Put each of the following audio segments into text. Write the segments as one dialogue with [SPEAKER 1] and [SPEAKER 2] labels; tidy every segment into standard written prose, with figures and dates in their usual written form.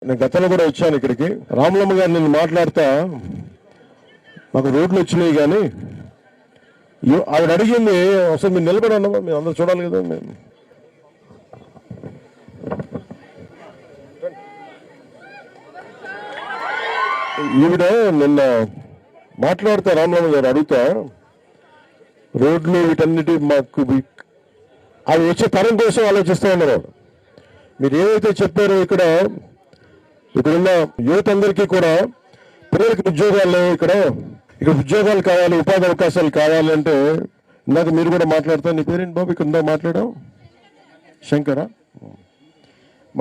[SPEAKER 1] నేను గతంలో కూడా వచ్చాను ఇక్కడికి. రామలమ్మ గారు నేను మాట్లాడతా మాకు రోడ్లు వచ్చినాయి కానీ ఆవిడ అడిగింది అసలు మీరు నిలబడి ఉన్నామా, మేము అందరూ చూడాలి కదా. మేము ఈవిడ నిన్న మాట్లాడుతా రామలమ్మ గారు అడుగుతా రోడ్లు వీటన్నిటి మాకు అవి వచ్చే తరం కోసం ఆలోచిస్తూ ఉన్నారు. మీరు ఏదైతే చెప్పారో ఇక్కడున్న యువత అందరికీ కూడా పిల్లలకి ఉద్యోగాలు లేవు, ఇక్కడ ఉద్యోగాలు కావాలి, ఉపాధి అవకాశాలు కావాలి అంటే ఇందాక మీరు కూడా మాట్లాడతా. నీ పేరేంటి బాబు? ఇక్కడ ఉందా మాట్లాడాం? శంకరా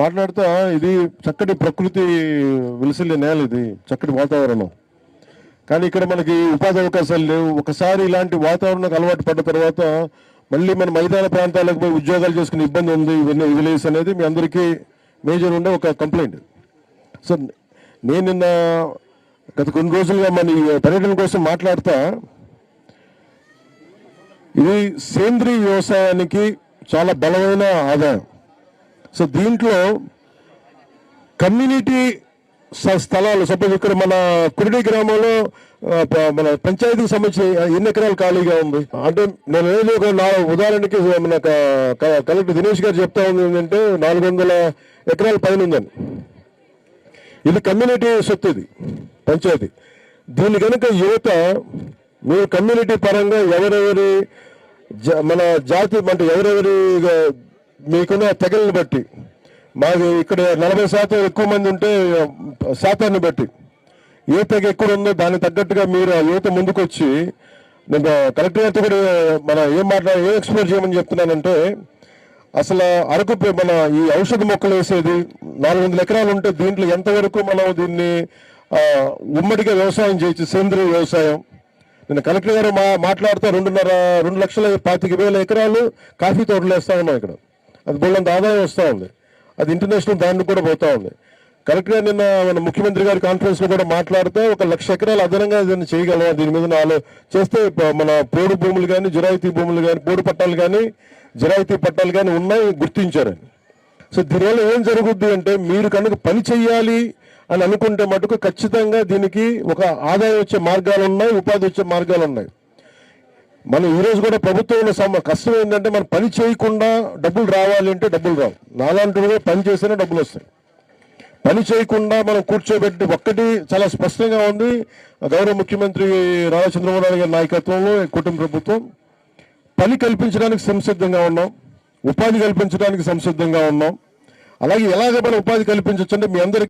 [SPEAKER 1] మాట్లాడుతా. ఇది చక్కటి ప్రకృతి విలసిల్లే నేల, ఇది చక్కటి వాతావరణం. కానీ ఇక్కడ మనకి ఉపాధి అవకాశాలు లేవు. ఒకసారి ఇలాంటి వాతావరణానికి అలవాటు పడ్డ తర్వాత మళ్ళీ మన మైదాన ప్రాంతాలకు పోయి ఉద్యోగాలు చేసుకునే ఇబ్బంది ఉంది. ఇవన్నీ విలేజ్ అనేది మీ అందరికీ మేజర్ ఉండే ఒక కంప్లైంట్. సో నేను నిన్న గత కొన్ని రోజులుగా మన పర్యటన కోసం మాట్లాడతా. ఇది సేంద్రీయ వ్యవసాయానికి చాలా బలమైన ఆదాయం. సో దీంట్లో కమ్యూనిటీ స్థలాలు, సపోజ్ ఇక్కడ మన కురిడి గ్రామంలో మన పంచాయతీకి సంబంధించి ఎన్ని ఎకరాలు ఖాళీగా ఉంది అంటే నేను ఏదో ఒక ఉదాహరణకి మన కలెక్టర్ దినేష్ గారు చెప్తా ఉంది ఏంటంటే 400 ఎకరాల పైన ఉందని. ఇది కమ్యూనిటీ సొత్తు, ఇది పంచాయతీ. దీని కనుక యువత మీరు కమ్యూనిటీ పరంగా ఎవరెవరి మన జాతి అంటే ఎవరెవరి మీకున్న తెగలను బట్టి మాకు ఇక్కడ 40% ఎక్కువ మంది ఉంటే శాతాన్ని బట్టి ఏ తెగ ఎక్కువ ఉందో దానికి తగ్గట్టుగా మీరు ఆ యువత ముందుకు వచ్చి నేను కలెక్టర్ గారితో కూడా ఏం ఎక్స్ప్లోర్ చేయమని చెప్తున్నానంటే అసలు అరకు మన ఈ ఔషధ మొక్కలు వేసేది 400 ఎకరాలు ఉంటే దీంట్లో ఎంతవరకు మనం దీన్ని ఉమ్మడిగా వ్యవసాయం చేయొచ్చు, సేంద్రీయ వ్యవసాయం. నేను కలెక్టర్ గారు మాట్లాడుతూ 2,25,000 ఎకరాలు కాఫీ తోటలు వేస్తా ఉన్నాం ఇక్కడ. అది బోళ్ళంత ఆదాయం వస్తూ ఉంది. అది ఇంటర్నేషనల్ దాన్ని కూడా పోతా ఉంది. కరెక్ట్గా నిన్న మన ముఖ్యమంత్రి గారి కాన్ఫరెన్స్ లో కూడా మాట్లాడితే 1,00,000 ఎకరాలు అదనంగా దీన్ని చేయగలం. దీని మీద చేస్తే మన పోడు భూములు కానీ జిరాయితీ భూములు కానీ పోడు పట్టాలు కానీ జిరాయితీ పట్టాలు కానీ ఉన్నాయి, గుర్తించారని. సో దీనివల్ల ఏం జరుగుద్ది అంటే మీరు కనుక పని చెయ్యాలి అని అనుకుంటే మటుకు ఖచ్చితంగా దీనికి ఒక ఆదాయం వచ్చే మార్గాలు ఉన్నాయి, ఉపాధి వచ్చే మార్గాలు ఉన్నాయి. మనం ఈరోజు కూడా ప్రభుత్వం కష్టం ఏంటంటే మనం పని చేయకుండా డబ్బులు రావాలి అంటే డబ్బులు రావు. నాలాంటి పని చేస్తేనే డబ్బులు వస్తాయి. పని చేయకుండా మనం కూర్చోబెట్టి ఒక్కటి చాలా స్పష్టంగా ఉంది. గౌరవ ముఖ్యమంత్రి నారా చంద్రబాబు నాయుడు గారి నాయకత్వంలో కుటుంబ ప్రభుత్వం పని కల్పించడానికి సంసిద్ధంగా ఉన్నాం, ఉపాధి కల్పించడానికి సంసిద్ధంగా ఉన్నాం. అలాగే ఎలాగ మనం ఉపాధి కల్పించవచ్చు అంటే మీ అందరికీ